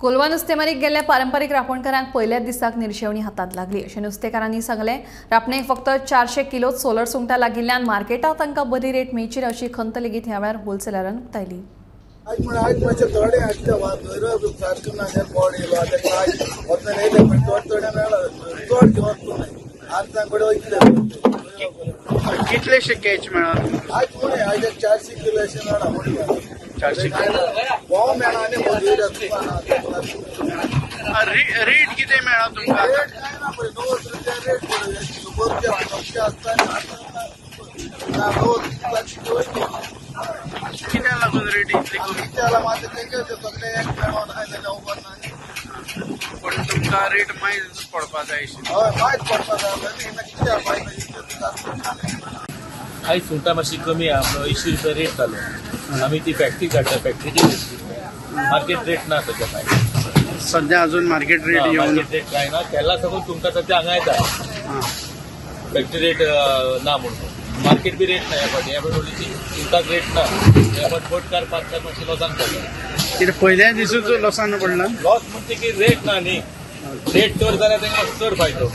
कोलवा नुस्तेमारीक गेल्ल्या पारंपरीक रापणकारांक पहिल्याच दिसाक निर्शेवणी हातांत लागली अशें नुस्तेकारांनी सांगलें। रापणेक फक्त 400 किलो सोलर सुंगटां लागिल्ल्यान मार्केटांत तांकां बरी रेट मेळची अशी खंत लेगीत ह्या वेळार होलसेलरान उक्तायली। कितलेशे कॅच मेळ्ळा? 400 किलो अशें मेळ्ळा। 400 रेट कितें मेळ्ळा तुमकां? कित्याक लागून रेट इतली पण तुमकां रेट मायज पडपा जाय आयज सुंगटां मातशी कमी आहा, 80 रुपया रेट जालो। आमी ती फॅक्टरी काडटा, फॅक्टरीची मार्केट रेट ना सध्या काय। सध्या अजून मार्केट रेट येऊन मार्केट रेट काय ना, केरला साकून तुमकां सध्या हांगा येता फॅक्टरी रेट ना म्हणून। मार्केट बी रेट ना ह्या फाटी थोडीशी सुंगटाक रेट ना, ह्या फाटी बोटकार पांचकार मातशी लॉसान पडला। कितें पयल्या दिसूच लॉसान पडला? लॉस म्हणटा की रेट ना न्ही, रेट चड जाल्यार तांकां चड फायदो।